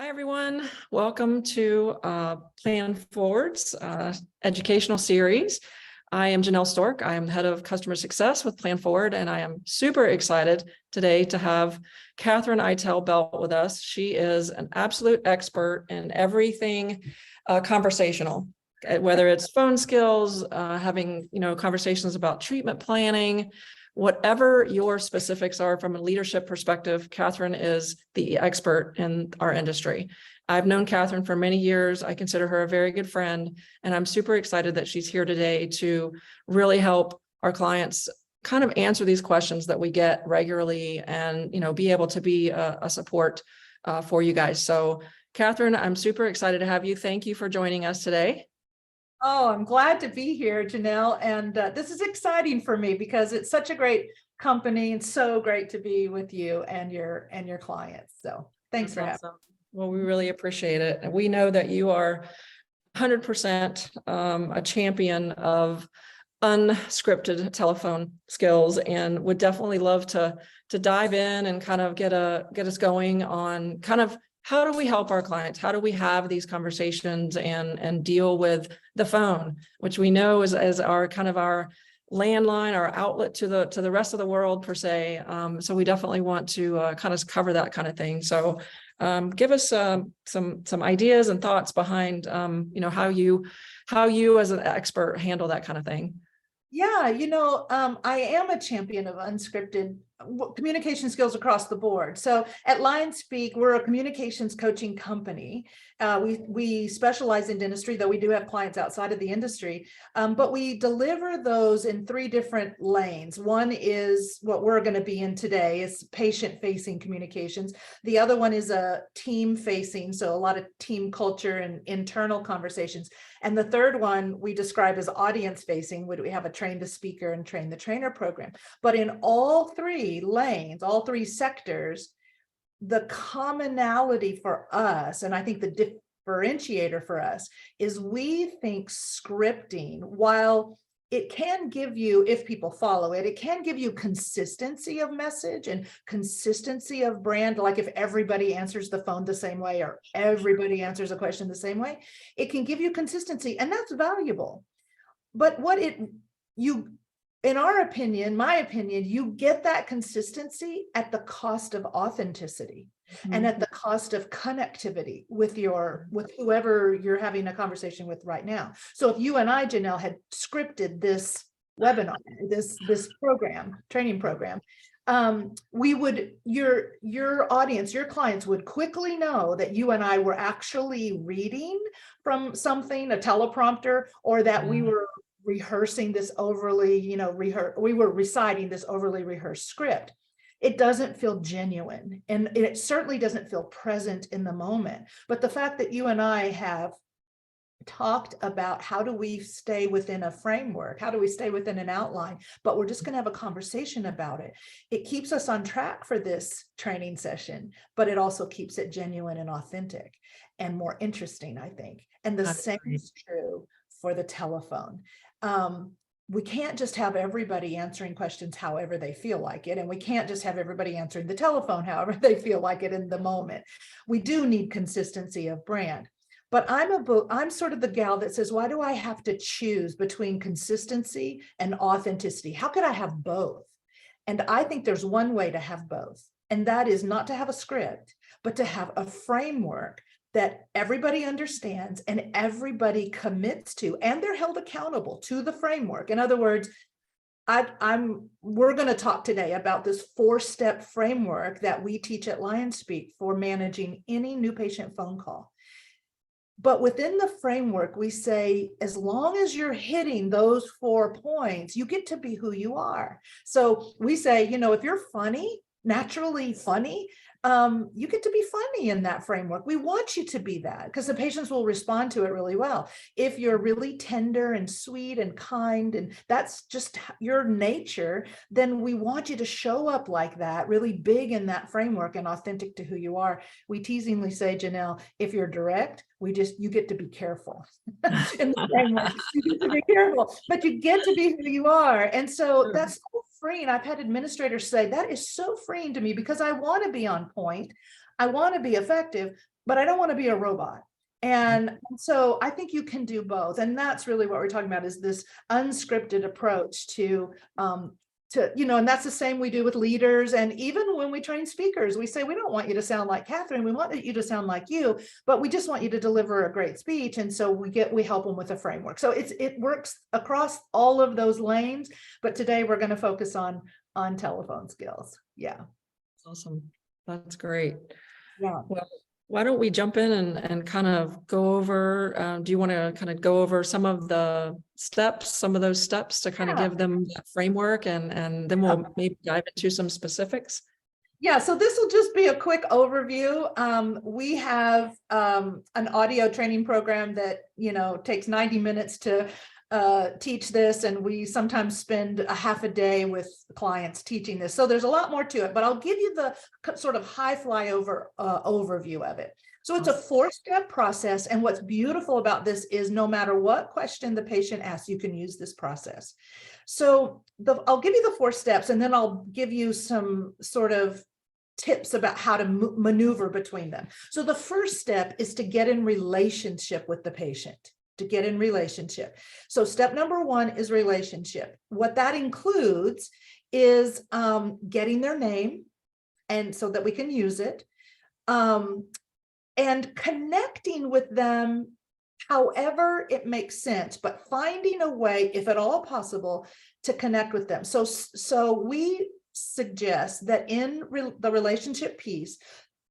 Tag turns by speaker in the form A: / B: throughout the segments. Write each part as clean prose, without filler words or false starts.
A: Hi, everyone. Welcome to Plan Forward's educational series. I am Janelle Stork. I am the head of customer success with Plan Forward, and I am super excited today to have Katherine Eitel Belt with us. She is an absolute expert in everything conversational, whether it's phone skills, having conversations about treatment planning. Whatever your specifics are from a leadership perspective, Katherine is the expert in our industry. I've known Katherine for many years. I consider her a very good friend, and I'm super excited that she's here today to really help our clients kind of answer these questions that we get regularly and, be able to be a support for you guys. So Katherine, I'm super excited to have you. Thank you for joining us today.
B: Oh, I'm glad to be here, Janelle. And this is exciting for me because it's such a great company and so great to be with you and your clients. So thanks for having me.
A: Well, we really appreciate it. And we know that you are 100% a champion of unscripted telephone skills, and would definitely love to dive in and kind of get us going on kind of how do we help our clients? How do we have these conversations and deal with the phone, which we know is our kind of our landline, our outlet to the rest of the world per se. So we definitely want to kind of cover that kind of thing. So give us some ideas and thoughts behind how you as an expert handle that kind of thing.
B: Yeah, I am a champion of unscripted communication skills across the board. So at LionSpeak, we're a communications coaching company. We specialize in dentistry, though we do have clients outside of the industry, but we deliver those in three different lanes. One is what we're going to be in today, is patient-facing communications. The other one is a team-facing, so a lot of team culture and internal conversations. And the third one we describe as audience-facing, where we have a train the speaker and train the trainer program. But in all three lanes, all three sectors, the commonality for us, and I think the differentiator for us, is we think scripting, while it can give you, if people follow it, it can give you consistency of message and consistency of brand. Like if everybody answers the phone the same way or everybody answers a question the same way, it can give you consistency, and that's valuable. But in our opinion, my opinion, you get that consistency at the cost of authenticity and at the cost of connectivity with whoever you're having a conversation with right now. So if you and I, Janelle, had scripted this webinar, this training program, your audience, your clients would quickly know that you and I were actually reading from something, a teleprompter, or that we were rehearsing this overly, we were reciting this overly rehearsed script. It doesn't feel genuine, and it certainly doesn't feel present in the moment. But the fact that you and I have talked about how do we stay within a framework, how do we stay within an outline, but we're just going to have a conversation about it. It keeps us on track for this training session, but it also keeps it genuine and authentic and more interesting, I think. And the same is true for the telephone. We can't just have everybody answering questions however they feel like it, and we can't just have everybody answering the telephone however they feel like it in the moment. We do need consistency of brand. But I'm sort of the gal that says, why do I have to choose between consistency and authenticity? How could I have both? And I think there's one way to have both, and that is not to have a script, but to have a framework that everybody understands and everybody commits to, and they're held accountable to the framework. In other words, we're going to talk today about this 4-step framework that we teach at LionSpeak for managing any new patient phone call. But within the framework, we say, as long as you're hitting those 4 points, you get to be who you are. So we say, if you're funny, naturally funny, you get to be funny in that framework. We want you to be that because the patients will respond to it really well. If you're really tender and sweet and kind, and that's just your nature, then we want you to show up like that, really big in that framework and authentic to who you are. We teasingly say, Janelle, if you're direct, you get to be careful in the framework. You get to be careful, but you get to be who you are. And so that's so freeing. I've had administrators say that is so freeing to me because I want to be on point. I want to be effective, but I don't want to be a robot. And so I think you can do both. And that's really what we're talking about, is this unscripted approach to, and that's the same we do with leaders. And even when we train speakers, we say, we don't want you to sound like Katherine. We want you to sound like you, but we just want you to deliver a great speech. And so we help them with a framework. So it works across all of those lanes, but today we're going to focus on telephone skills. Yeah.
A: Awesome. That's great.
B: Yeah.
A: Well, why don't we jump in and kind of go over, do you want to kind of go over some of those steps to kind of give them that framework, and then we'll maybe dive into some specifics?
B: Yeah, so this will just be a quick overview. We have an audio training program that, takes 90 minutes to teach this, and we sometimes spend a half a day with clients teaching this. So there's a lot more to it, but I'll give you the sort of high flyover overview of it. So it's a 4-step process. And what's beautiful about this is no matter what question the patient asks, you can use this process. So I'll give you the 4 steps, and then I'll give you some sort of tips about how to maneuver between them. So the first step is to get in relationship with the patient. So step number 1 is relationship. What that includes is getting their name, and so that we can use it, and connecting with them however it makes sense, but finding a way, if at all possible, to connect with them. So we suggest that in the relationship piece,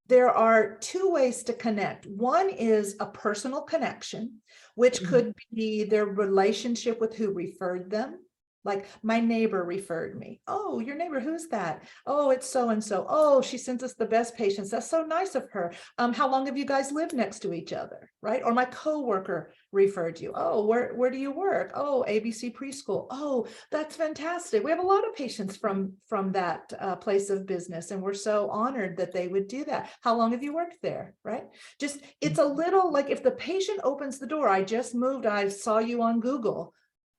B: there are 2 ways to connect. One is a personal connection, which could be their relationship with who referred them. Like, my neighbor referred me. Oh, your neighbor, who's that? Oh, it's so-and-so. Oh, she sends us the best patients. That's so nice of her. How long have you guys lived next to each other, right? Or my coworker referred you. Oh, where do you work? Oh, ABC preschool. Oh, that's fantastic. We have a lot of patients from that place of business, and we're so honored that they would do that. How long have you worked there, right? Just, it's a little like, if the patient opens the door, I just moved, I saw you on Google.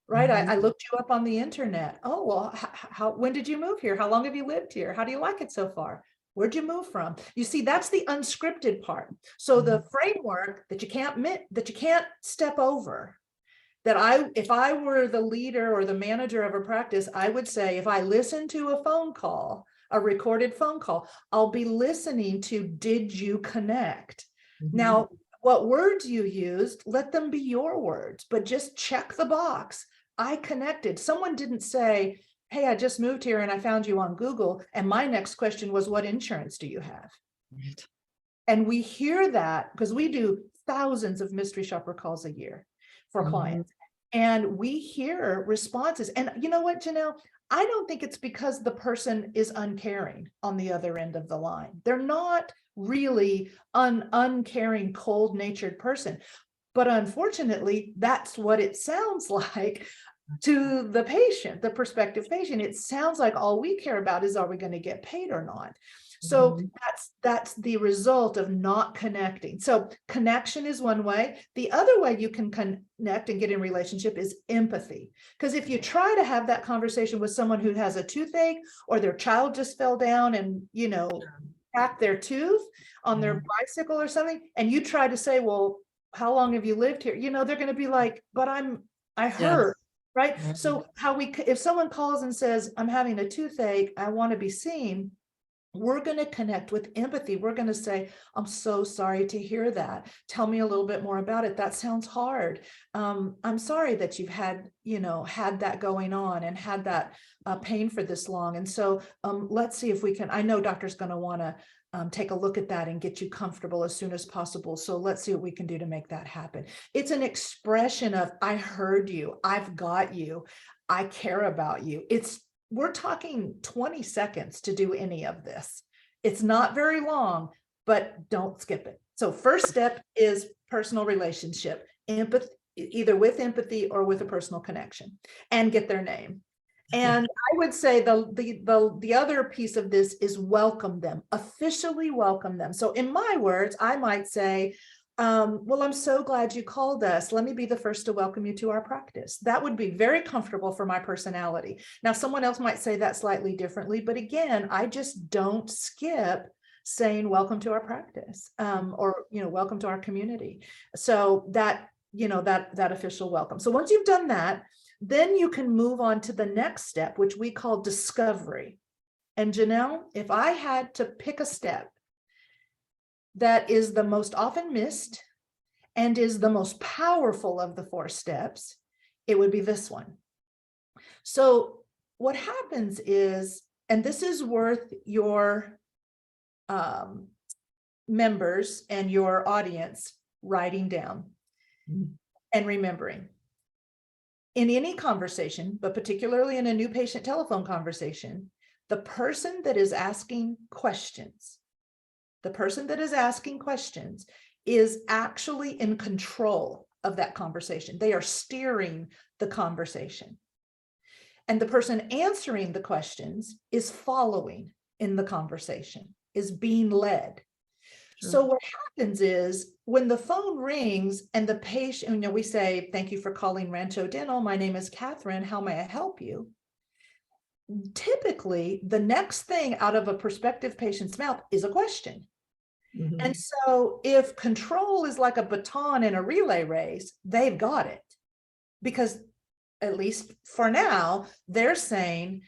B: Right. I looked you up on the internet. Oh, well, when did you move here? How long have you lived here? How do you like it so far? Where'd you move from? You see, that's the unscripted part. So the framework that you can't step over, if I were the leader or the manager of a practice, I would say, if I listen to a phone call, a recorded phone call, I'll be listening to, did you connect? Now, what words you used, let them be your words, but just check the box. I connected. Someone didn't say, hey, I just moved here and I found you on Google, and my next question was, what insurance do you have? Right. And we hear that because we do thousands of mystery shopper calls a year for clients. And we hear responses. And you know what, Janelle? I don't think it's because the person is uncaring on the other end of the line. They're not really an uncaring, cold-natured person. But unfortunately, that's what it sounds like to the patient, the prospective patient. It sounds like all we care about is, are we going to get paid or not? So that's the result of not connecting. So connection is one way. The other way you can connect and get in relationship is empathy. Because if you try to have that conversation with someone who has a toothache, or their child just fell down and, cracked their tooth on their bicycle or something, and you try to say, well, how long have you lived here? They're going to be like, but I heard. Right. So if someone calls and says, I'm having a toothache, I want to be seen, we're going to connect with empathy. We're going to say, I'm so sorry to hear that. Tell me a little bit more about it. That sounds hard. I'm sorry that you've had that going on and had that pain for this long. And so let's see if we can, I know doctor's going to want to take a look at that and get you comfortable as soon as possible. So let's see what we can do to make that happen. It's an expression of, I heard you, I've got you, I care about you. We're talking 20 seconds to do any of this. It's not very long, but don't skip it. So first step is personal relationship, empathy, either with empathy or with a personal connection, and get their name. And I would say the other piece of this is welcome them, officially welcome them. So in my words, I might say, well, I'm so glad you called us. Let me be the first to welcome you to our practice. That would be very comfortable for my personality. Now, someone else might say that slightly differently, but again, I just don't skip saying, welcome to our practice, or, welcome to our community. So that, that official welcome. So once you've done that, then you can move on to the next step, which we call discovery. And Janelle, if I had to pick a step that is the most often missed and is the most powerful of the 4 steps, it would be this one. So what happens is, and this is worth your members and your audience writing down and remembering. In any conversation, but particularly in a new patient telephone conversation, the person that is asking questions, is actually in control of that conversation. They are steering the conversation. And the person answering the questions is following in the conversation, is being led.
A: Sure.
B: So what happens is when the phone rings and the patient, we say, thank you for calling Rancho Dental. My name is Katherine. How may I help you? Typically, the next thing out of a prospective patient's mouth is a question. And so if control is like a baton in a relay race, they've got it. Because at least for now, they're saying,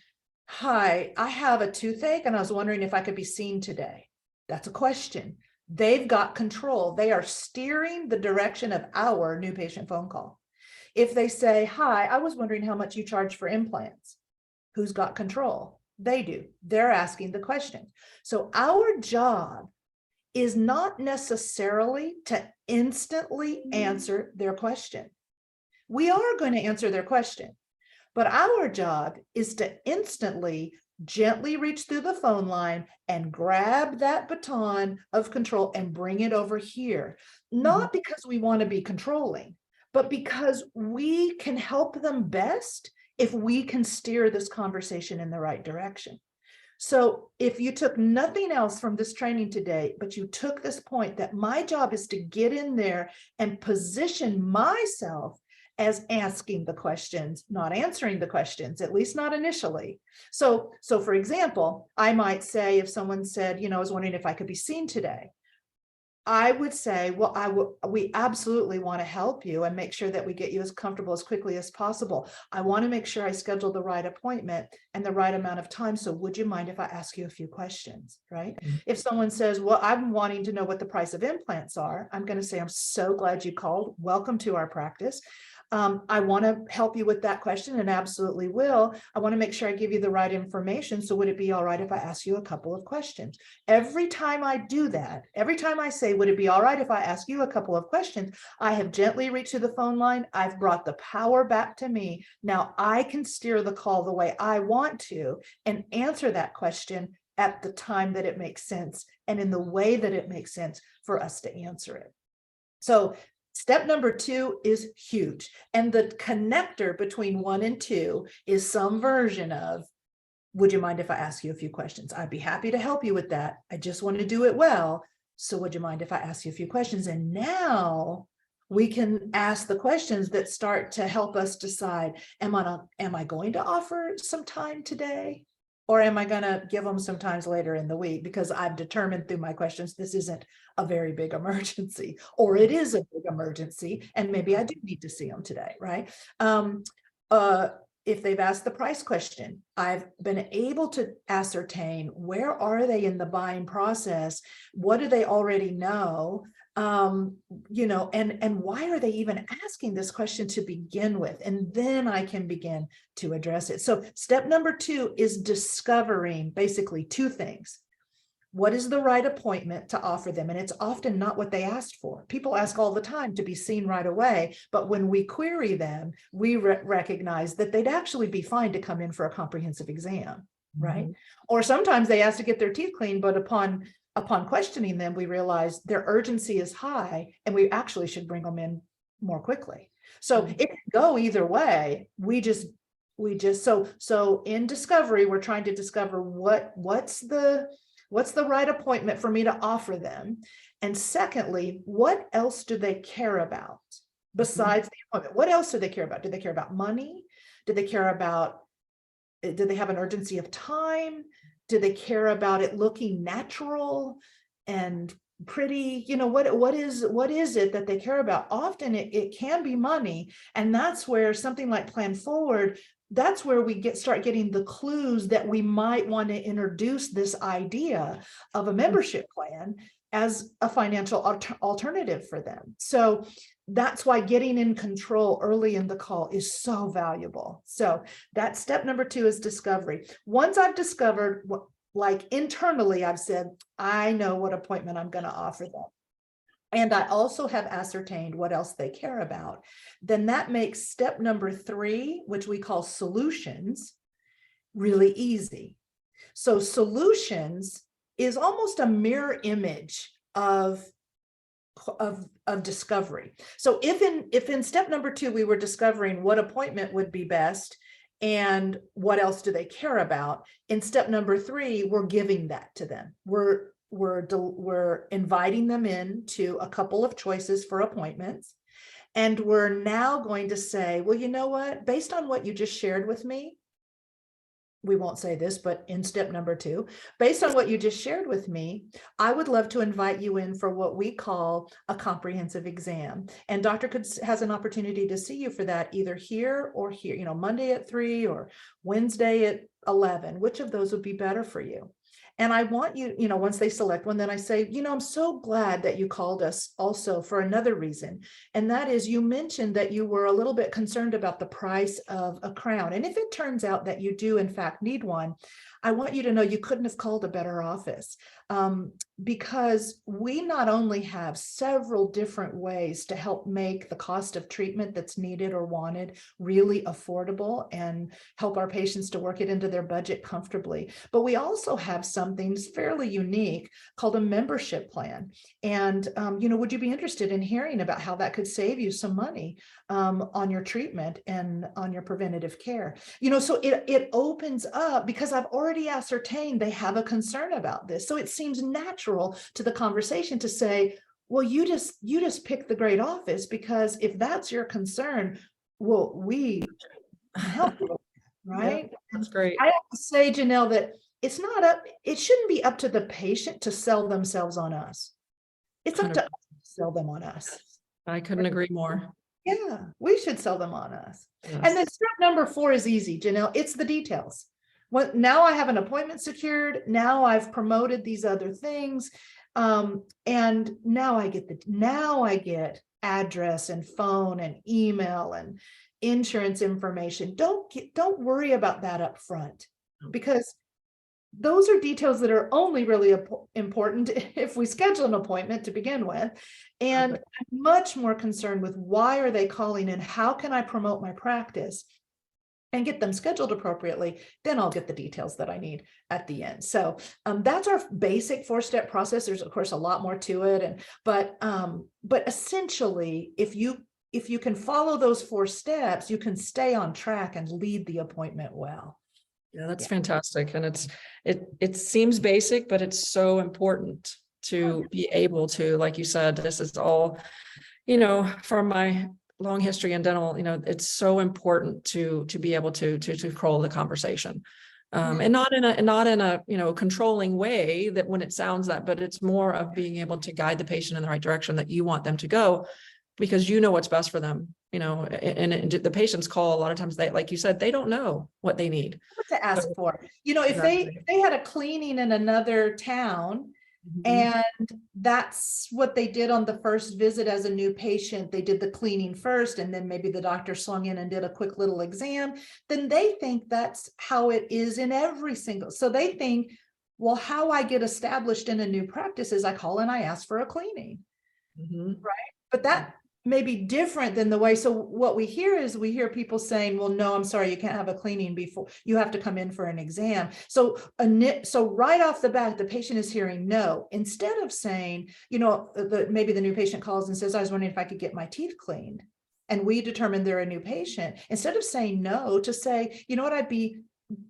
B: hi, I have a toothache and I was wondering if I could be seen today. That's a question. They've got control. They are steering the direction of our new patient phone call. If they say, hi, I was wondering how much you charge for implants. Who's got control? They do. They're asking the question. So our job is not necessarily to instantly answer their question. We are going to answer their question, but our job is to instantly, gently reach through the phone line and grab that baton of control and bring it over here. Not because we want to be controlling, but because we can help them best if we can steer this conversation in the right direction. So if you took nothing else from this training today, but you took this point that my job is to get in there and position myself as asking the questions, not answering the questions, at least not initially. So for example, I might say, if someone said, I was wondering if I could be seen today, I would say, well, we absolutely want to help you and make sure that we get you as comfortable as quickly as possible. I want to make sure I schedule the right appointment and the right amount of time. So would you mind if I ask you a few questions, right? If someone says, well, I'm wanting to know what the price of implants are, I'm going to say, I'm so glad you called. Welcome to our practice. I want to help you with that question and absolutely will. I want to make sure I give you the right information. So would it be all right if I ask you a couple of questions? Every time I do that, every time I say, would it be all right if I ask you a couple of questions? I have gently reached to the phone line. I've brought the power back to me. Now I can steer the call the way I want to and answer that question at the time that it makes sense and in the way that it makes sense for us to answer it. So step number 2 is huge. And the connector between 1 and 2 is some version of, would you mind if I ask you a few questions? I'd be happy to help you with that. I just want to do it well. So would you mind if I ask you a few questions? And now we can ask the questions that start to help us decide, am I going to offer some time today? Or am I going to give them some times later in the week because I've determined through my questions this isn't a very big emergency, or it is a big emergency, and maybe I do need to see them today, right? If they've asked the price question, I've been able to ascertain where are they in the buying process? What do they already know? And why are they even asking this question to begin with? And then I can begin to address it. So step number 2 is discovering basically 2 things. What is the right appointment to offer them? And it's often not what they asked for. People ask all the time to be seen right away. But when we query them, we recognize that they'd actually be fine to come in for a comprehensive exam, right? Or sometimes they ask to get their teeth cleaned, but upon questioning them, we realize their urgency is high and we actually should bring them in more quickly. So it can go either way. So in discovery, we're trying to discover what's the right appointment for me to offer them. And secondly, what else do they care about besides the appointment? What else do they care about? Do they care about money? Do they have an urgency of time? Do they care about it looking natural and pretty? You know, what is it that they care about? Often it can be money. And that's where something like Plan Forward, that's where we start getting the clues that we might want to introduce this idea of a membership plan as a financial alternative for them. So that's why getting in control early in the call is so valuable. So that's step number 2 is discovery. Once I've discovered what, like internally, I've said, I know what appointment I'm going to offer them. And I also have ascertained what else they care about. Then that makes step number 3, which we call solutions, really easy. So solutions is almost a mirror image of discovery. So if in step number 2, we were discovering what appointment would be best and what else do they care about, in step number 3, we're giving that to them. We're inviting them into a couple of choices for appointments. And we're now going to say, well, you know what, based on what you just shared with me, we won't say this, but in step number 2, based on what you just shared with me, I would love to invite you in for what we call a comprehensive exam. And Dr. has an opportunity to see you for that, either here or here, you know, Monday at 3 or Wednesday at 11. Which of those would be better for you? And I want you, you know, once they select one, then I say, you know, I'm so glad that you called us also for another reason. And that is, you mentioned that you were a little bit concerned about the price of a crown. And if it turns out that you do in fact need one, I want you to know you couldn't have called a better office, because we not only have several different ways to help make the cost of treatment that's needed or wanted really affordable and help our patients to work it into their budget comfortably, but we also have something fairly unique called a membership plan. And, you know, would you be interested in hearing about how that could save you some money on your treatment and on your preventative care? You know, so it opens up, because I've already ascertained they have a concern about this. So it seems natural to the conversation to say, well, you just picked the great office, because if that's your concern, well, we help you, right?
A: Yeah, that's great.
B: I have to say, Janelle, that it shouldn't be up to the patient to sell themselves on us. It's up to us to sell them on us.
A: I couldn't agree more.
B: Yeah, we should sell them on us.
A: Yes.
B: And then step number 4 is easy, Janelle. It's the details. Now I have an appointment secured. Now I've promoted these other things. And now I get address and phone and email and insurance information. Don't worry about that up front, because those are details that are only really important if we schedule an appointment to begin with. And I'm much more concerned with why are they calling and how can I promote my practice and get them scheduled appropriately. Then I'll get the details that I need at the end. So that's our basic 4-step process. There's of course a lot more to it, but essentially, if you can follow those 4 steps, you can stay on track and lead the appointment well.
A: Yeah, that's fantastic. And it seems basic, but it's so important to be able to, like you said, this is all, you know, from my long history in dental, you know, it's so important to be able to control the conversation. And not in a, you know, controlling way that when it sounds that, but it's more of being able to guide the patient in the right direction that you want them to go, because you know what's best for them, you know, and the patients call a lot of times, they, like you said, they don't know what they need.
B: What to ask for, you know, if they had a cleaning in another town, and that's what they did on the first visit as a new patient, they did the cleaning first, and then maybe the doctor swung in and did a quick little exam, then they think that's how it is in every single, so they think, well, how I get established in a new practice is I call and I ask for a cleaning, right? But that may be different than the way, so what we hear is we hear people saying, well, no, I'm sorry, you can't have a cleaning before, you have to come in for an exam. So right off the bat, the patient is hearing no, instead of saying, you know, maybe the new patient calls and says, I was wondering if I could get my teeth cleaned. And we determine they're a new patient. Instead of saying no, to say, you know what, I'd be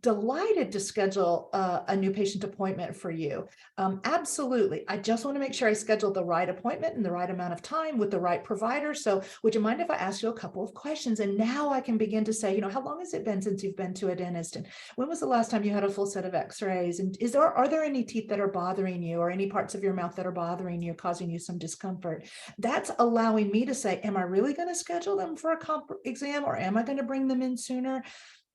B: delighted to schedule a new patient appointment for you. Absolutely. I just want to make sure I schedule the right appointment in the right amount of time with the right provider. So would you mind if I ask you a couple of questions? And now I can begin to say, how long has it been since you've been to a dentist? And when was the last time you had a full set of x-rays? And are there any teeth that are bothering you, or any parts of your mouth that are bothering you, causing you some discomfort? That's allowing me to say, am I really going to schedule them for a comp exam, or am I going to bring them in sooner?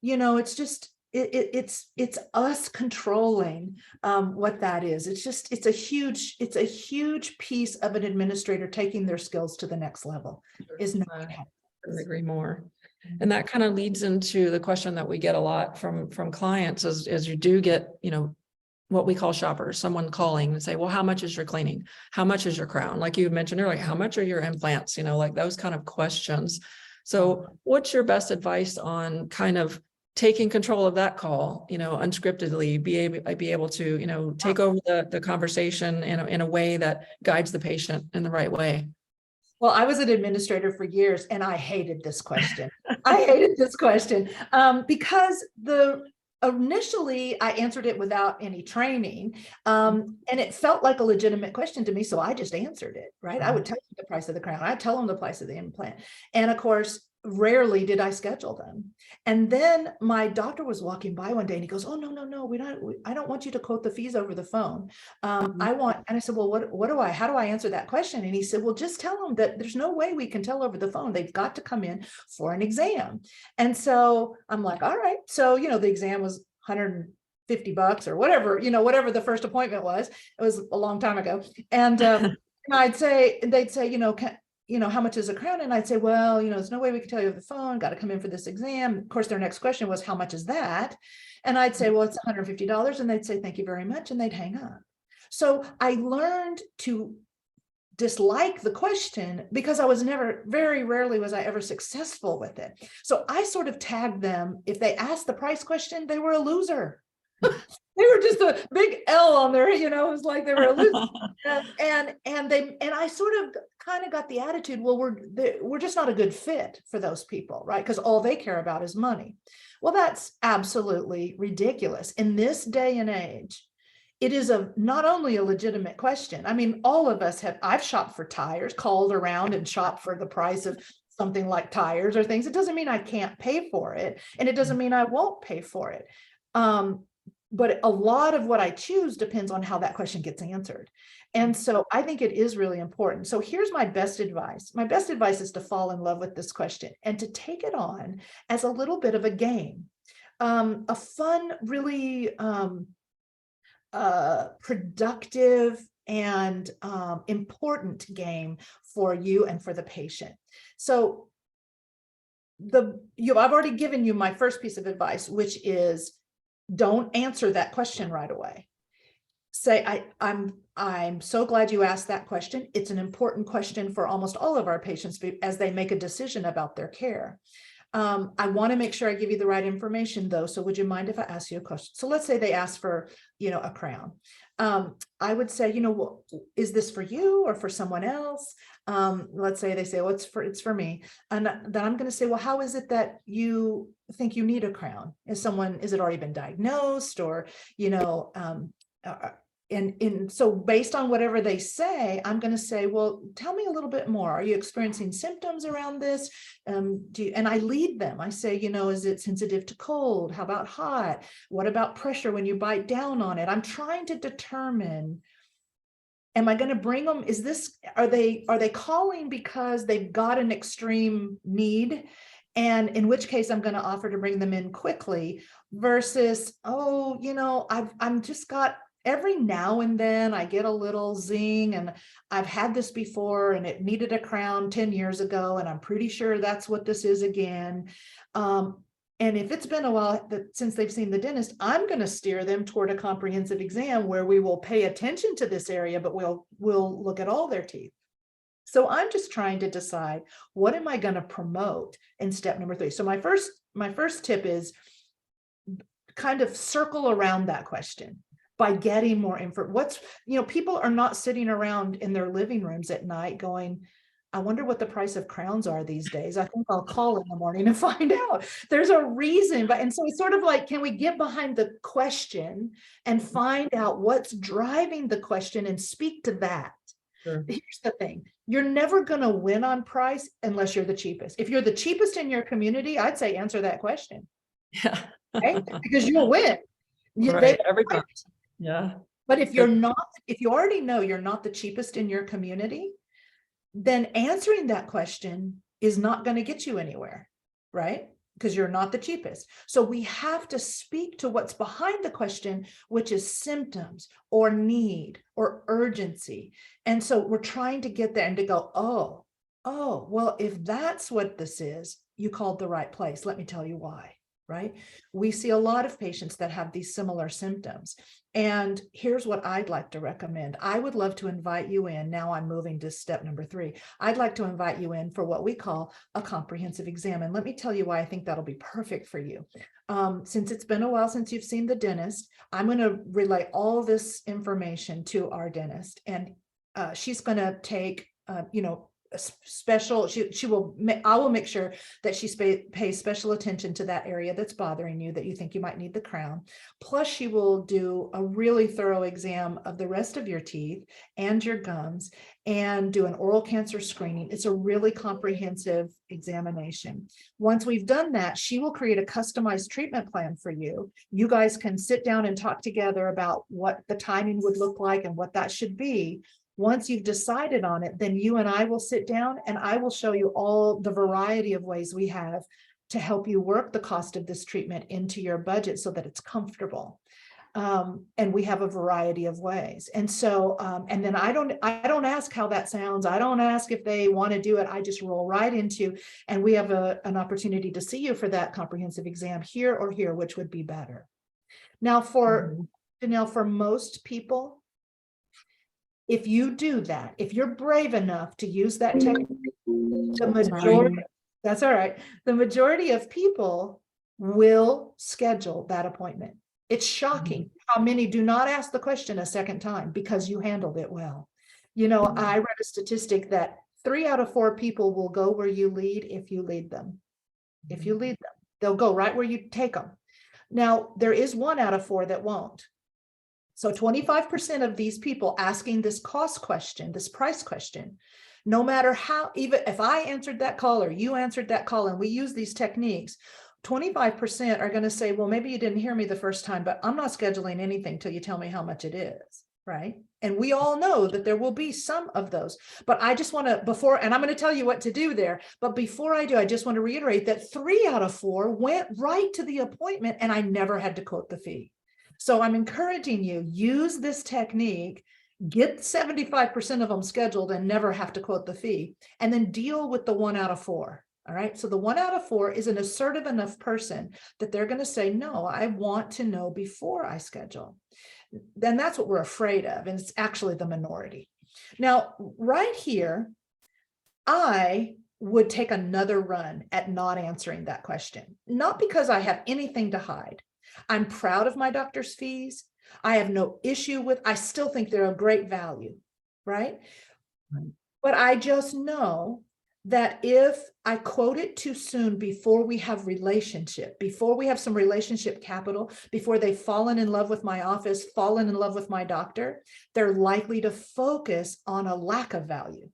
B: It's just, it's us controlling what that is. It's a huge piece of an administrator taking their skills to the next level. Is not
A: I couldn't agree more. And that kind of leads into the question that we get a lot from clients as you do get, what we call shoppers, someone calling and say, well, how much is your cleaning? How much is your crown? Like you mentioned earlier, how much are your implants? Like those kind of questions. So what's your best advice on kind of taking control of that call, unscriptedly, be able to, take over the conversation in a way that guides the patient in the right way?
B: Well, I was an administrator for years, and I hated this question. I hated this question because initially I answered it without any training, and it felt like a legitimate question to me. So I just answered it, right? I would tell them the price of the crown. I'd tell them the price of the implant. And of course, rarely did I schedule them. And then my doctor was walking by one day and he goes, oh, no, I don't want you to quote the fees over the phone. And I said, well, how do I answer that question? And he said, well, just tell them that there's no way we can tell over the phone. They've got to come in for an exam. And so I'm like, all right. So, the exam was $150 or whatever, whatever the first appointment was. It was a long time ago. And they'd say, how much is a crown? And I'd say, well, there's no way we can tell you over the phone, got to come in for this exam. Of course, their next question was, how much is that? And I'd say, well, it's $150. And they'd say, thank you very much. And they'd hang up. So I learned to dislike the question because very rarely was I ever successful with it. So I sort of tagged them. If they asked the price question, they were a loser. They were just a big L on there, it was like they were a loser. and I sort of kind of got the attitude, well, we're just not a good fit for those people, right? Because all they care about is money. Well, that's absolutely ridiculous. In this day and age, it is not only a legitimate question. I mean, all of us I've shopped for tires, called around and shopped for the price of something like tires or things. It doesn't mean I can't pay for it. And it doesn't mean I won't pay for it. But a lot of what I choose depends on how that question gets answered. And so I think it is really important. So here's my best advice. My best advice is to fall in love with this question and to take it on as a little bit of a game, a fun, really productive and important game for you and for the patient. So I've already given you my first piece of advice, which is don't answer that question right away. Say, I'm so glad you asked that question. It's an important question for almost all of our patients as they make a decision about their care. I want to make sure I give you the right information though. So would you mind if I ask you a question? So let's say they ask for, a crown. I would say, well, is this for you or for someone else? Let's say they say, well, it's for me. And then I'm going to say, well, how is it that you think you need a crown? Is it already been diagnosed or, and so based on whatever they say, I'm going to say, well, tell me a little bit more. Are you experiencing symptoms around this? And I lead them. I say, is it sensitive to cold? How about hot? What about pressure when you bite down on it? I'm trying to determine, am I going to bring them? Are they calling because they've got an extreme need? And in which case I'm going to offer to bring them in quickly versus, I'm just got, every now and then I get a little zing and I've had this before and it needed a crown 10 years ago. And I'm pretty sure that's what this is again. And if it's been a while since they've seen the dentist, I'm going to steer them toward a comprehensive exam where we will pay attention to this area, but we'll look at all their teeth. So I'm just trying to decide, what am I going to promote in step number 3? So my first tip is kind of circle around that question by getting more info. People are not sitting around in their living rooms at night going, I wonder what the price of crowns are these days. I think I'll call in the morning and find out. There's a reason, and so it's sort of like, can we get behind the question and find out what's driving the question and speak to that?
A: Sure.
B: Here's the thing. You're never going to win on price unless you're the cheapest. If you're the cheapest in your community, I'd say answer that question.
A: Yeah.
B: Right? Because you'll win.
A: Right, every time. Yeah.
B: But if you're not, if you already know you're not the cheapest in your community, then answering that question is not going to get you anywhere, right? Because you're not the cheapest. So we have to speak to what's behind the question, which is symptoms or need or urgency. And so we're trying to get there and to go, oh, well, if that's what this is, you called the right place. Let me tell you why. Right? We see a lot of patients that have these similar symptoms. And here's what I'd like to recommend. I would love to invite you in. Now I'm moving to step number 3. I'd like to invite you in for what we call a comprehensive exam. And let me tell you why I think that'll be perfect for you. Since it's been a while since you've seen the dentist, I'm going to relay all this information to our dentist. And she's going to take, a special, I will make sure that she pays special attention to that area that's bothering you, that you think you might need the crown. Plus she will do a really thorough exam of the rest of your teeth and your gums and do an oral cancer screening. It's a really comprehensive examination. Once we've done that, she will create a customized treatment plan for you. You guys can sit down and talk together about what the timing would look like and what that should be. Once you've decided on it, then you and I will sit down and I will show you all the variety of ways we have to help you work the cost of this treatment into your budget so that it's comfortable. And we have a variety of ways. And so, and then I don't ask how that sounds. I don't ask if they want to do it. I just roll right into, and we have an opportunity to see you for that comprehensive exam here or here, which would be better. Now for Janelle, for most people, if you do that, if you're brave enough to use that technique, the majority, that's all right. The majority of people will schedule that appointment. It's shocking how many do not ask the question a second time because you handled it well. I read a statistic that 3 out of 4 people will go where you lead if you lead them. If you lead them, they'll go right where you take them. Now, there is 1 out of 4 that won't. So 25% of these people asking this cost question, this price question, no matter how, even if I answered that call or you answered that call and we use these techniques, 25% are going to say, well, maybe you didn't hear me the first time, but I'm not scheduling anything till you tell me how much it is, right? And we all know that there will be some of those, but I just want to, and I'm going to tell you what to do there, but before I do, I just want to reiterate that 3 out of 4 went right to the appointment and I never had to quote the fee. So I'm encouraging you, use this technique, get 75% of them scheduled and never have to quote the fee, and then deal with the 1 out of 4. All right. So the 1 out of 4 is an assertive enough person that they're going to say, no, I want to know before I schedule. Then that's what we're afraid of. And it's actually the minority. Now, right here, I would take another run at not answering that question, not because I have anything to hide. I'm proud of my doctor's fees. I have no issue with, I still think they're a great value, right? But I just know that if I quote it too soon before we have relationship, before we have some relationship capital, before they've fallen in love with my office, fallen in love with my doctor, they're likely to focus on a lack of value.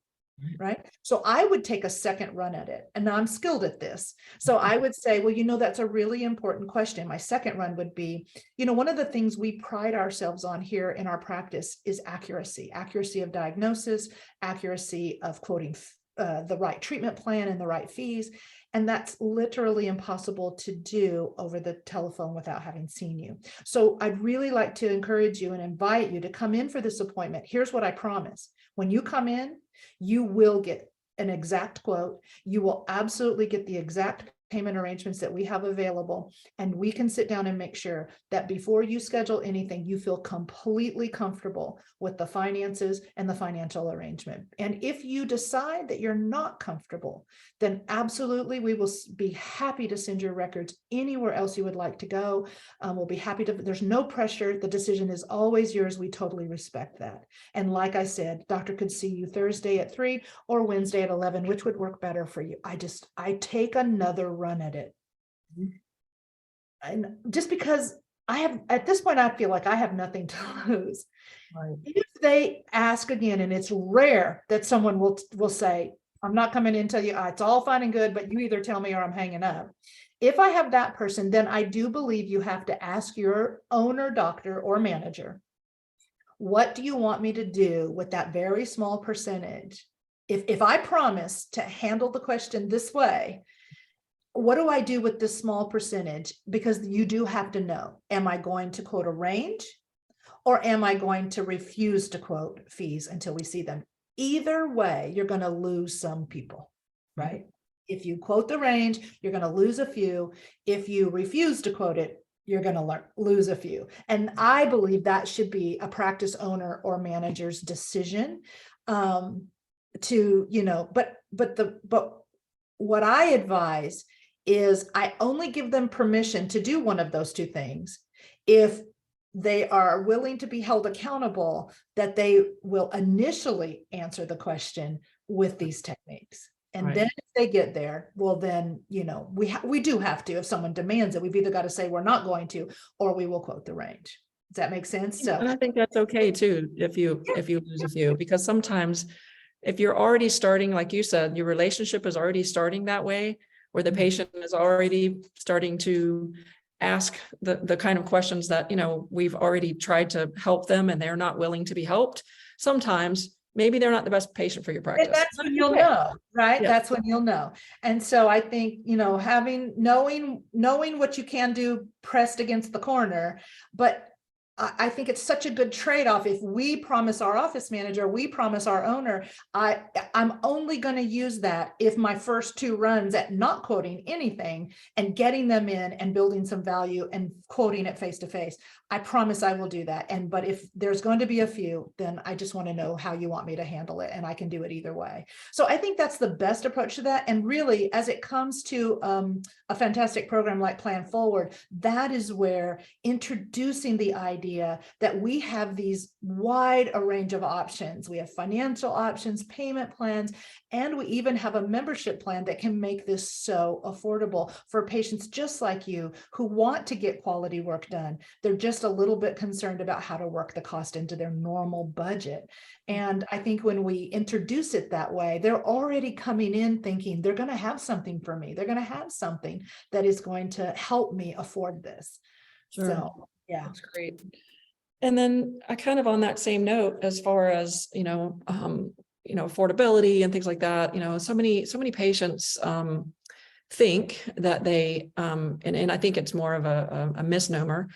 B: Right. So I would take a second run at it, and I'm skilled at this. So I would say, well, that's a really important question. My second run would be, one of the things we pride ourselves on here in our practice is accuracy of diagnosis, accuracy of quoting the right treatment plan and the right fees. And that's literally impossible to do over the telephone without having seen you. So I'd really like to encourage you and invite you to come in for this appointment. Here's what I promise. When you come in, you will get an exact quote. You will absolutely get the exact payment arrangements that we have available, and we can sit down and make sure that before you schedule anything, you feel completely comfortable with the finances and the financial arrangement. And if you decide that you're not comfortable, then absolutely we will be happy to send your records anywhere else you would like to go. We'll be happy to, there's no pressure. The decision is always yours. We totally respect that. And like I said, doctor could see you Thursday at 3 or Wednesday at 11, which would work better for you. I take another run at it. And just because at this point, I feel like I have nothing to lose.
A: Right.
B: If they ask again, and it's rare that someone will say, I'm not coming in, tell you, it's all fine and good, but you either tell me or I'm hanging up. If I have that person, then I do believe you have to ask your owner, doctor, or manager, what do you want me to do with that very small percentage? If I promise to handle the question this way, what do I do with this small percentage? Because you do have to know, am I going to quote a range, or am I going to refuse to quote fees until we see them? Either way, you're going to lose some people, right? If you quote the range, you're going to lose a few. If you refuse to quote it, you're going to lose a few. And I believe that should be a practice owner or manager's decision. But what I advise is I only give them permission to do one of those two things if they are willing to be held accountable, that they will initially answer the question with these techniques. And
A: Right.
B: then if they get there, well, then, we do have to, if someone demands it, we've either got to say we're not going to, or we will quote the range. Does that make sense? So,
A: And I think that's okay too, if you lose a few, because sometimes if you're already starting, like you said, your relationship is already starting that way, where the patient is already starting to ask the kind of questions that, we've already tried to help them and they're not willing to be helped. Sometimes maybe they're not the best patient for your practice.
B: and that's when you'll know, right?
A: Yeah.
B: That's when you'll know. And so I think, knowing what you can do pressed against the corner, but I think it's such a good trade-off. If we promise our office manager, we promise our owner, I'm only going to use that if my first two runs at not quoting anything and getting them in and building some value and quoting it face-to-face, I promise I will do that. But if there's going to be a few, then I just want to know how you want me to handle it, and I can do it either way. So I think that's the best approach to that. And really, as it comes to a fantastic program like Plan Forward, that is where introducing the idea that we have these wide a range of options. We have financial options, payment plans, and we even have a membership plan that can make this so affordable for patients just like you who want to get quality work done. They're just a little bit concerned about how to work the cost into their normal budget. And I think when we introduce it that way, they're already coming in thinking they're going to have something for me. They're going to have something that is going to help me afford this.
A: Sure.
B: So, yeah.
A: That's great. And then I kind of on that same note, as far as, affordability and things like that, so many patients think that they, and I think it's more of a misnomer,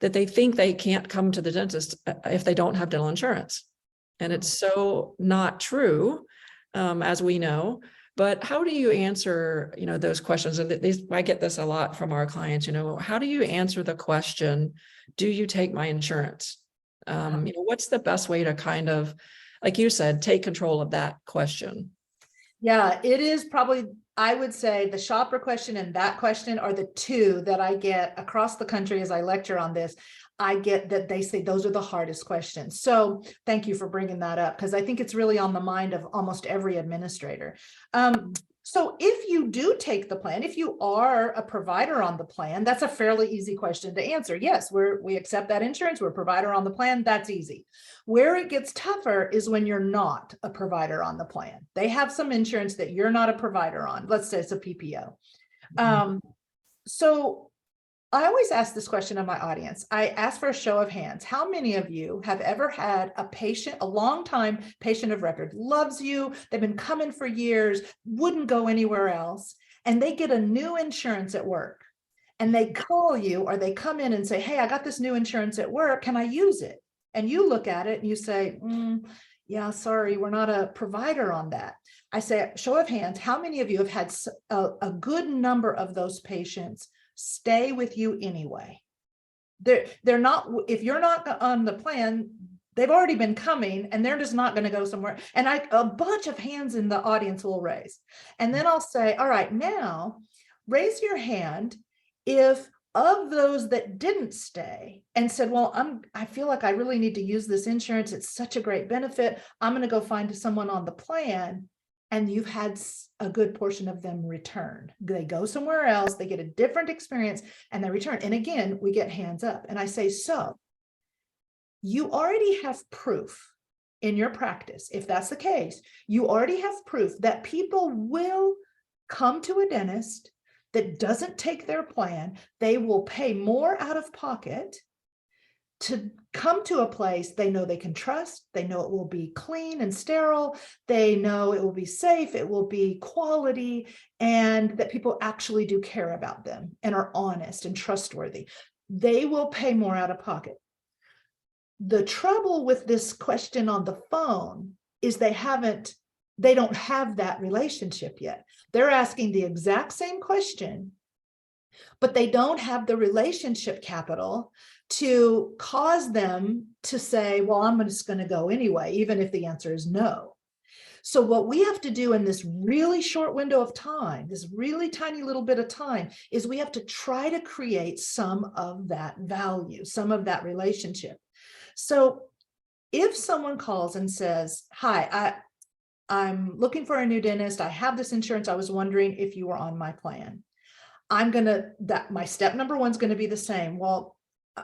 A: that they think they can't come to the dentist if they don't have dental insurance. And it's so not true, as we know. But how do you answer, those questions? And I get this a lot from our clients, how do you answer the question, do you take my insurance? What's the best way to kind of, like you said, take control of that question?
B: Yeah, it is probably, I would say the shopper question and that question are the two that I get across the country as I lecture on this. I get that they say those are the hardest questions. So thank you for bringing that up, because I think it's really on the mind of almost every administrator. So if you do take the plan, if you are a provider on the plan, that's a fairly easy question to answer. Yes, we accept that insurance, we're a provider on the plan, that's easy. Where it gets tougher is when you're not a provider on the plan. They have some insurance that you're not a provider on. Let's say it's a PPO. So I always ask this question of my audience. I ask for a show of hands. How many of you have ever had a patient, a long-time patient of record, loves you, they've been coming for years, wouldn't go anywhere else, and they get a new insurance at work, and they call you or they come in and say, hey, I got this new insurance at work, can I use it? And you look at it and you say, yeah, sorry, we're not a provider on that. I say, show of hands, how many of you have had a good number of those patients stay with you anyway? They're not, if you're not on the plan, they've already been coming and they're just not going to go somewhere. And a bunch of hands in the audience will raise. And then I'll say, all right, now raise your hand if of those that didn't stay and said, well, I feel like I really need to use this insurance. It's such a great benefit. I'm going to go find someone on the plan. And you've had a good portion of them return. They go somewhere else, they get a different experience, and they return. And again, we get hands up. And I say, so you already have proof in your practice. If that's the case, you already have proof that people will come to a dentist that doesn't take their plan. They will pay more out of pocket to come to a place they know they can trust. They know it will be clean and sterile. They know it will be safe. It will be quality, and that people actually do care about them and are honest and trustworthy. They will pay more out of pocket. The trouble with this question on the phone is they don't have that relationship yet. They're asking the exact same question, but they don't have the relationship capital to cause them to say, well, I'm just going to go anyway, even if the answer is no. So what we have to do in this really short window of time, this really tiny little bit of time, is we have to try to create some of that value, some of that relationship. So if someone calls and says, hi, I'm looking for a new dentist. I have this insurance. I was wondering if you were on my plan. My step number one is going to be the same. Well,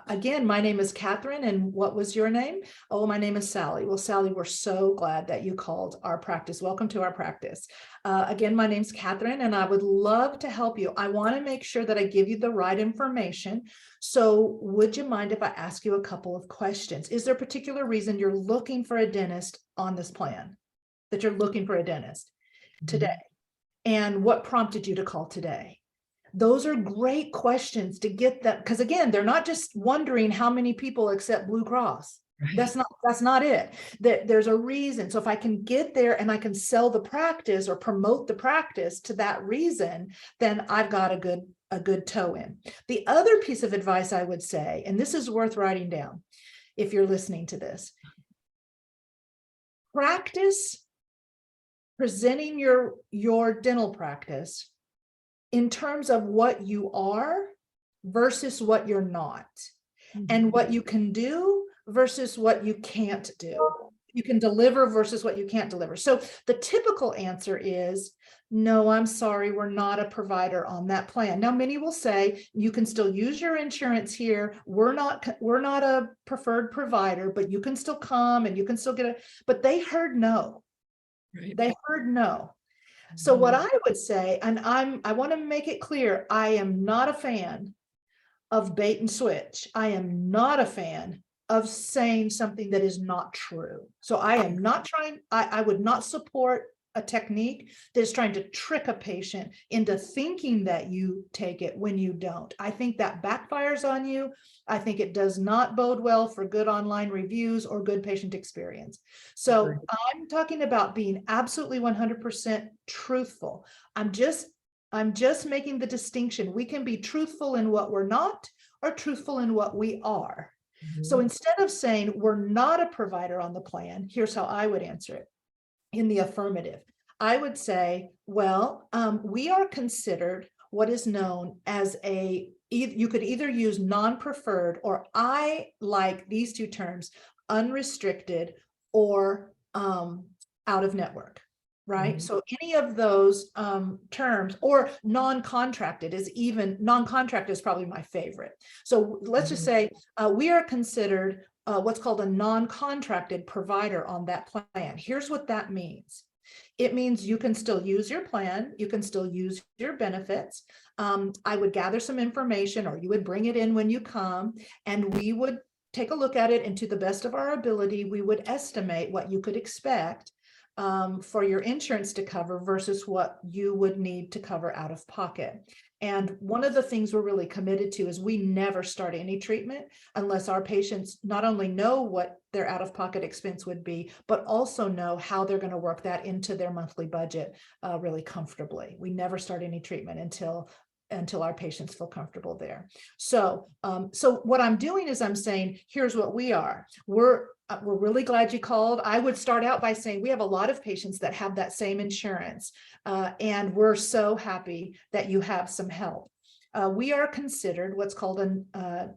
B: again, my name is Katherine, and what was your name? Oh, my name is Sally. Well, Sally, we're so glad that you called our practice. Welcome to our practice. Again, my name's Katherine, and I would love to help you. I want to make sure that I give you the right information. So would you mind if I ask you a couple of questions? Is there a particular reason you're looking for a dentist on this plan, that you're looking for a dentist today? And what prompted you to call today? Those are great questions to get that, because again, they're not just wondering how many people accept Blue Cross. Right. That's not it. There's a reason. So if I can get there and I can sell the practice or promote the practice to that reason, then I've got a good toe in. The other piece of advice I would say, and this is worth writing down if you're listening to this, practice presenting your dental practice in terms of what you are versus what you're not, and what you can do versus what you can't do. You can deliver versus what you can't deliver. So the typical answer is, no, I'm sorry, we're not a provider on that plan. Now, many will say you can still use your insurance here. We're not a preferred provider, but you can still come and you can still get it. But they heard no. Right. They heard no. So what I would say, and I want to make it clear, I am not a fan of bait and switch. I am not a fan of saying something that is not true. So I am not trying, I would not support a technique that is trying to trick a patient into thinking that you take it when you don't. I think that backfires on you. I think it does not bode well for good online reviews or good patient experience. So I'm talking about being absolutely 100% truthful. I'm just making the distinction. We can be truthful in what we're not or truthful in what we are. So instead of saying we're not a provider on the plan, here's how I would answer it. In the affirmative, I would say, well, we are considered what is known as you could either use non-preferred, or I like these two terms, unrestricted or out of network, right? So any of those terms, or non-contracted non-contracted is probably my favorite. So let's just say we are considered what's called a non-contracted provider on that plan. Here's what that means. It means you can still use your plan, you can still use your benefits. I would gather some information, or you would bring it in when you come, and we would take a look at it, and to the best of our ability, we would estimate what you could expect for your insurance to cover versus what you would need to cover out of pocket. And one of the things we're really committed to is we never start any treatment unless our patients not only know what their out-of-pocket expense would be, but also know how they're going to work that into their monthly budget really comfortably. We never start any treatment until our patients feel comfortable there. So what I'm doing is I'm saying, here's what we are. We're really glad you called. I would start out by saying we have a lot of patients that have that same insurance, and we're so happy that you have some help. We are considered what's called a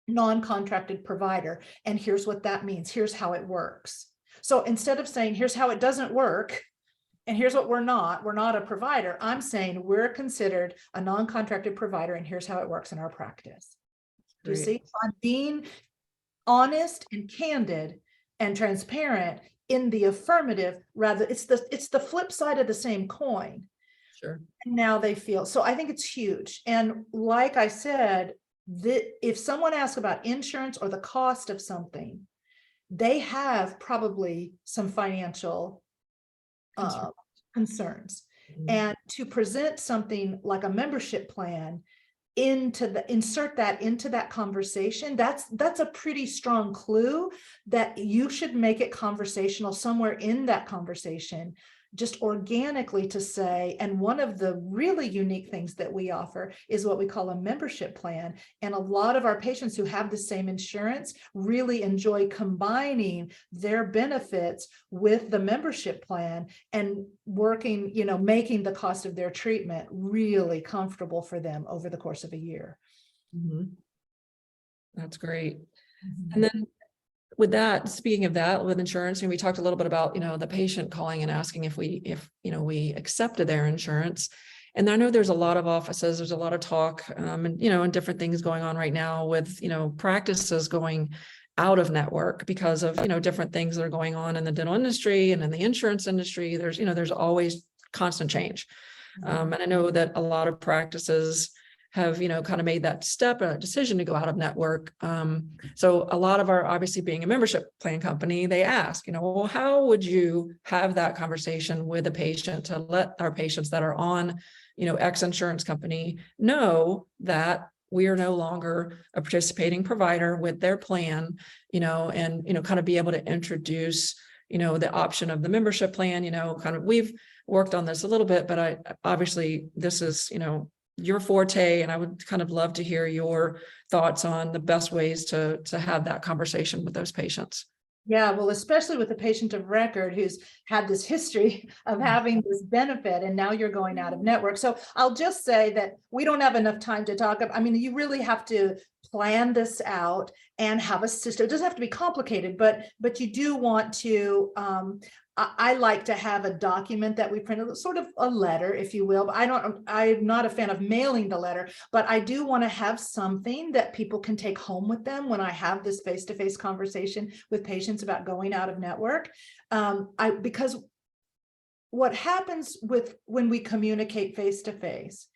B: non-contracted provider, and here's what that means. Here's how it works. So instead of saying, here's how it doesn't work, and here's what we're not a provider, I'm saying we're considered a non-contracted provider, and here's how it works in our practice. Do you see? I'm being honest and candid and transparent in the affirmative, rather it's the flip side of the same coin.
A: Sure.
B: And now they feel, so I think it's huge. And like I said, if someone asks about insurance or the cost of something, they have probably some financial concerns. Mm-hmm. And to present something like a membership plan insert that into that conversation, that's a pretty strong clue that you should make it conversational somewhere in that conversation, just organically to say. And one of the really unique things that we offer is what we call a membership plan. And a lot of our patients who have the same insurance really enjoy combining their benefits with the membership plan and working, making the cost of their treatment really comfortable for them over the course of a year.
A: Mm-hmm. That's great. Mm-hmm. And then with that, speaking of that, with insurance, and we talked a little bit about, the patient calling and asking if we accepted their insurance. And I know there's a lot of offices, there's a lot of talk, and different things going on right now with, practices going out of network because of, different things that are going on in the dental industry and in the insurance industry. There's always constant change. And I know that a lot of practices have, kind of made that decision to go out of network. So a lot of our, obviously being a membership plan company, they ask, well, how would you have that conversation with a patient to let our patients that are on, X insurance company know that we are no longer a participating provider with their plan, and, kind of be able to introduce, the option of the membership plan, we've worked on this a little bit, but obviously this is, your forte, and I would kind of love to hear your thoughts on the best ways to have that conversation with those patients.
B: Yeah, well, especially with a patient of record who's had this history of having this benefit, and now you're going out of network. So I'll just say that we don't have enough time to talk about. I mean, you really have to plan this out and have a system. It doesn't have to be complicated, but you do want to. I like to have a document that we printed, sort of a letter, if you will. But I'm not a fan of mailing the letter, but I do want to have something that people can take home with them when I have this face-to-face conversation with patients about going out of network. Because what happens when we communicate face-to-face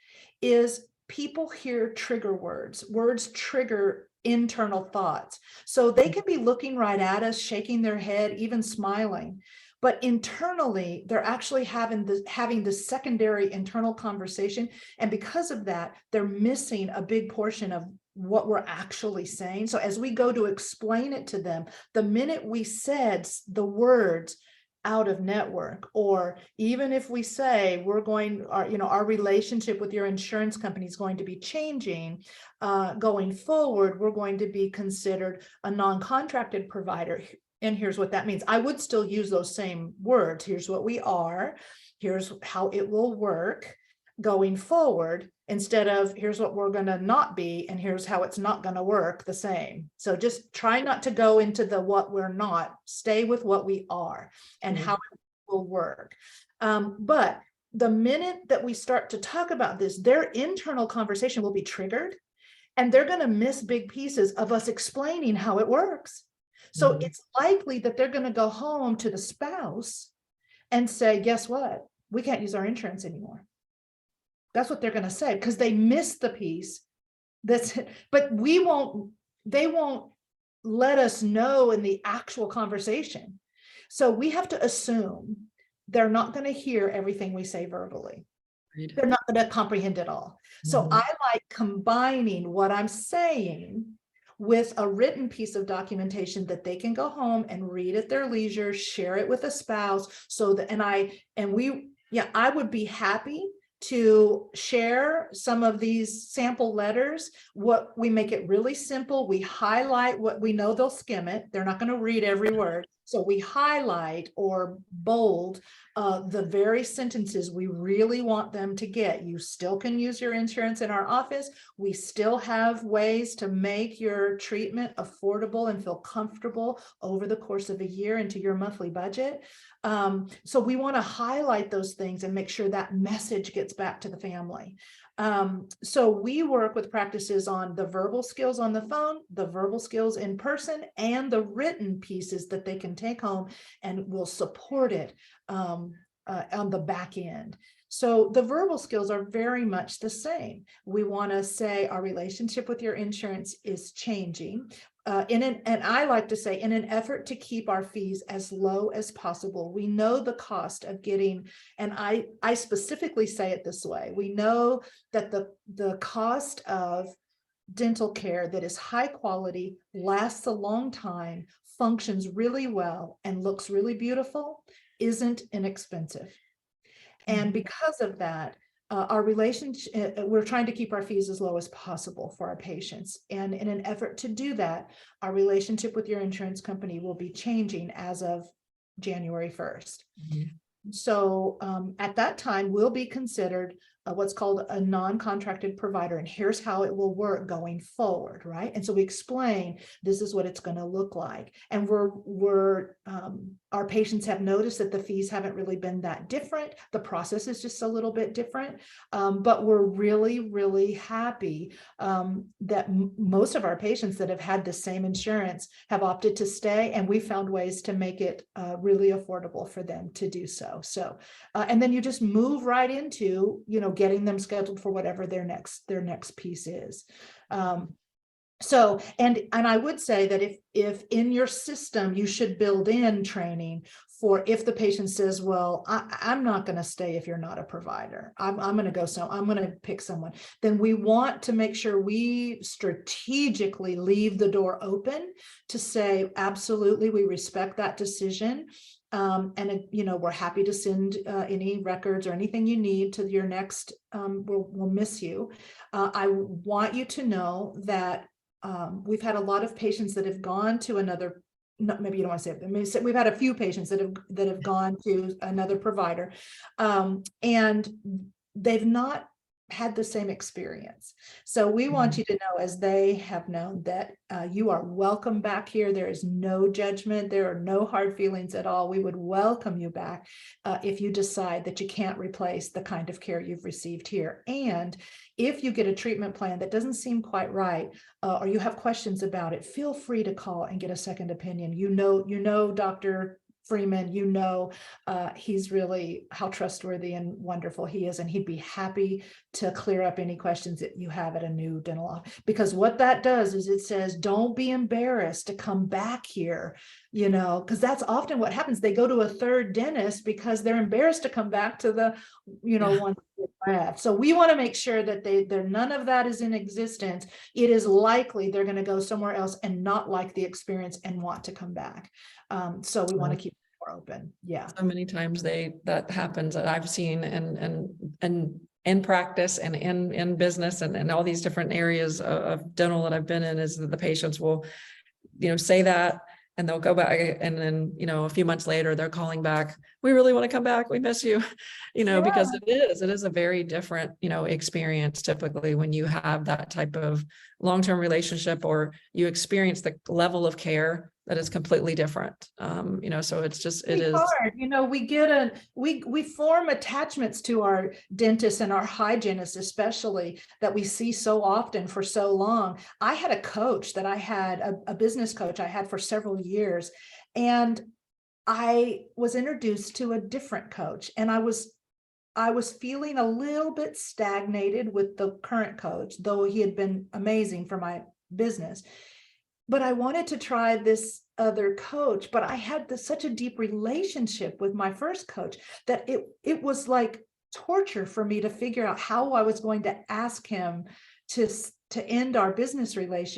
B: is people hear trigger words. Words trigger internal thoughts. So they can be looking right at us, shaking their head, even smiling. But internally, they're actually having this secondary internal conversation. And because of that, they're missing a big portion of what we're actually saying. So as we go to explain it to them, the minute we said the words out of network, or even if we say our relationship with your insurance company is going to be changing going forward, we're going to be considered a non-contracted provider. And here's what that means. I would still use those same words. Here's what we are. Here's how it will work going forward, instead of here's what we're going to not be, and here's how it's not going to work the same. So just try not to go into the what we're not. Stay with what we are and how it will work. But the minute that we start to talk about this, their internal conversation will be triggered, and they're going to miss big pieces of us explaining how it works. So it's likely that they're going to go home to the spouse and say, guess what? We can't use our insurance anymore. That's what they're going to say, because they missed the piece. But they won't let us know in the actual conversation. So we have to assume they're not going to hear everything we say verbally.
A: Agreed.
B: They're not going to comprehend it all. So
A: Mhm.
B: I like combining what I'm saying with a written piece of documentation that they can go home and read at their leisure, share it with a spouse. So that, I would be happy to share some of these sample letters. What we make it really simple. We highlight what we know they'll skim it. They're not going to read every word. So we highlight or bold the very sentences we really want them to get. You still can use your insurance in our office. We still have ways to make your treatment affordable and feel comfortable over the course of a year into your monthly budget. So we want to highlight those things and make sure that message gets back to the family. So we work with practices on the verbal skills on the phone, the verbal skills in person, and the written pieces that they can take home, and we'll support it on the back end. So the verbal skills are very much the same. We want to say our relationship with your insurance is changing. And I like to say, in an effort to keep our fees as low as possible, we know the cost of getting, and I specifically say it this way, we know that the cost of dental care that is high quality, lasts a long time, functions really well, and looks really beautiful, isn't inexpensive. And because of that, our relationship, we're trying to keep our fees as low as possible for our patients. And in an effort to do that, our relationship with your insurance company will be changing as of January 1st. So at that time, we'll be considered what's called a non-contracted provider. And here's how it will work going forward, right? And so we explain, this is what it's going to look like. And our patients have noticed that the fees haven't really been that different. The process is just a little bit different. But we're really, really happy that most of our patients that have had the same insurance have opted to stay. And we found ways to make it really affordable for them to do so. So, and then you just move right into, getting them scheduled for whatever their next piece is. So, and I would say that if in your system, you should build in training for if the patient says, well, I'm not going to stay if you're not a provider. I'm going to pick someone. Then we want to make sure we strategically leave the door open to say, absolutely, we respect that decision. And we're happy to send any records or anything you need to your next, we'll miss you. I want you to know that we've had a lot of patients that have gone to another, maybe you don't want to say it, but we've had a few patients that have gone to another provider, and they've not had the same experience. So we want you to know, as they have known, that you are welcome back here. There is no judgment. There are no hard feelings at all. We would welcome you back if you decide that you can't replace the kind of care you've received here. And if you get a treatment plan that doesn't seem quite right, or you have questions about it, feel free to call and get a second opinion. Dr. Freeman, he's really how trustworthy and wonderful he is, and he'd be happy to clear up any questions that you have at a new dental office. Because what that does is it says, don't be embarrassed to come back here, because that's often what happens. They go to a third dentist because they're embarrassed to come back to the, one left. So we want to make sure that they're none of that is in existence. It is likely they're going to go somewhere else and not like the experience and want to come back. So we want to keep the door open. Yeah.
A: So many times that happens that I've seen and in practice and in business and all these different areas of dental that I've been in, is that the patients will, say that, and they'll go back, and then, a few months later, they're calling back. We really want to come back. We miss you, because it is a very different, experience typically when you have that type of long-term relationship, or you experience the level of care that is completely different. So it is
B: hard. We form attachments to our dentists and our hygienists, especially, that we see so often for so long. I had a coach that I had, a business coach I had for several years, and I was introduced to a different coach, and I was feeling a little bit stagnated with the current coach, though he had been amazing for my business. But I wanted to try this other coach, but I had such a deep relationship with my first coach that it was like torture for me to figure out how I was going to ask him to end our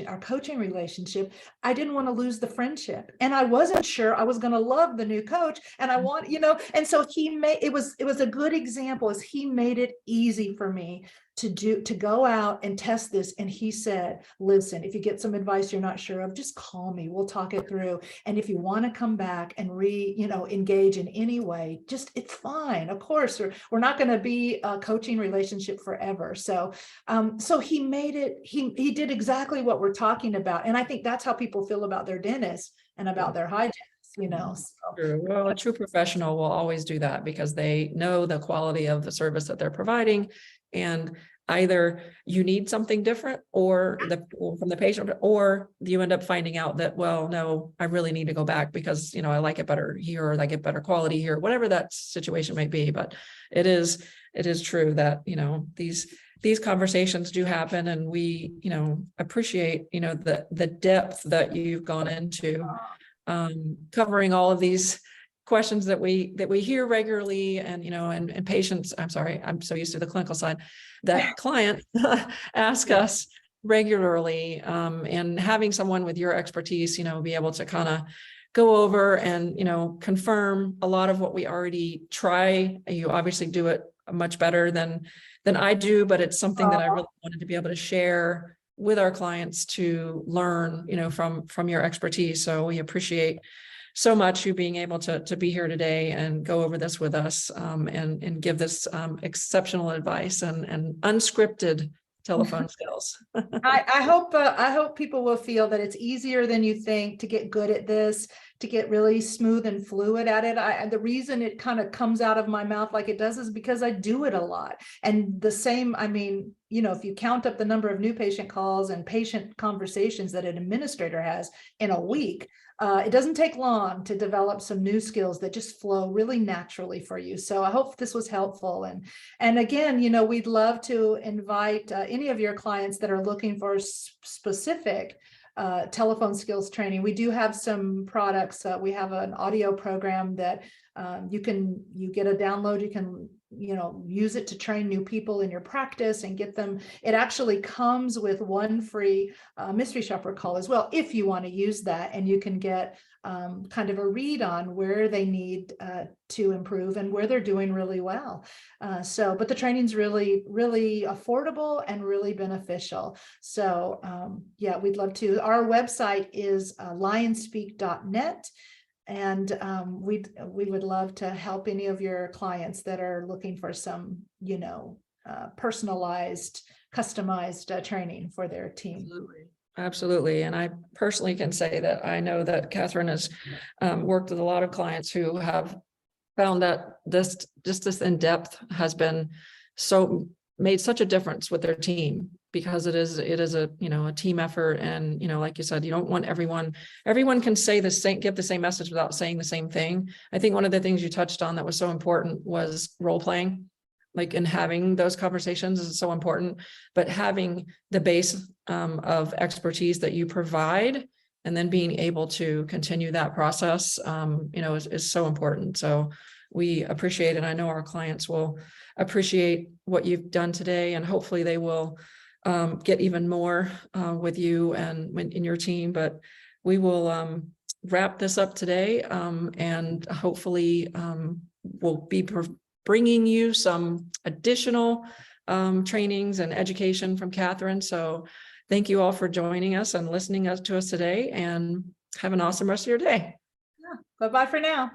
B: our coaching relationship. I didn't want to lose the friendship, and I wasn't sure I was going to love the new coach. And I want, and so it was a good example, as he made it easy for me to go out and test this. And he said, listen, if you get some advice you're not sure of, just call me, we'll talk it through. And if you want to come back and engage in any way, it's fine. Of course, we're not going to be a coaching relationship forever. So he made it, he did exactly what we're talking about. And I think that's how people feel about their dentist and about their hygienist.
A: Sure. Well, a true professional will always do that because they know the quality of the service that they're providing. And either you need something different or from the patient, or you end up finding out that, well, no, I really need to go back because, I like it better here, or I get better quality here, whatever that situation may be. But it is true that, these conversations do happen, and we, appreciate, the depth that you've gone into, covering all of these questions that we hear regularly, and and patients, I'm sorry, I'm so used to the clinical side, that client ask us regularly, and having someone with your expertise, be able to kind of go over and, confirm a lot of what we already try. You obviously do it much better than I do, but it's something that I really wanted to be able to share with our clients to learn, from your expertise. So we appreciate so much you being able to be here today and go over this with us, and give this exceptional advice and unscripted telephone skills.
B: I hope people will feel that it's easier than you think to get good at this, to get really smooth and fluid at it. The reason it kind of comes out of my mouth like it does is because I do it a lot. And the same, if you count up the number of new patient calls and patient conversations that an administrator has in a week, it doesn't take long to develop some new skills that just flow really naturally for you. So I hope this was helpful. And again, we'd love to invite any of your clients that are looking for specific telephone skills training. We do have some products. We have an audio program that you get a download. You can use it to train new people in your practice and get them. It actually comes with one free mystery shopper call as well, if you want to use that, and you can get kind of a read on where they need to improve and where they're doing really well. But the training's really, really affordable and really beneficial. So yeah, we'd love to. Our website is lionspeak.net. And we would love to help any of your clients that are looking for some, personalized, customized training for their team.
A: Absolutely. And I personally can say that I know that Katherine has worked with a lot of clients who have found that this in depth has been made such a difference with their team, because it is a a team effort. And like you said, you don't want everyone can say give the same message without saying the same thing. I think one of the things you touched on that was so important was role playing, and having those conversations is so important, but having the base of expertise that you provide, and then being able to continue that process, is so important. So we appreciate it. I know our clients will appreciate what you've done today, and hopefully they will get even more with you and in your team. But we will wrap this up today, and hopefully we'll be bringing you some additional trainings and education from Katherine. So thank you all for joining us and listening to us today, and have an awesome rest of your day.
B: Yeah. Bye-bye for now.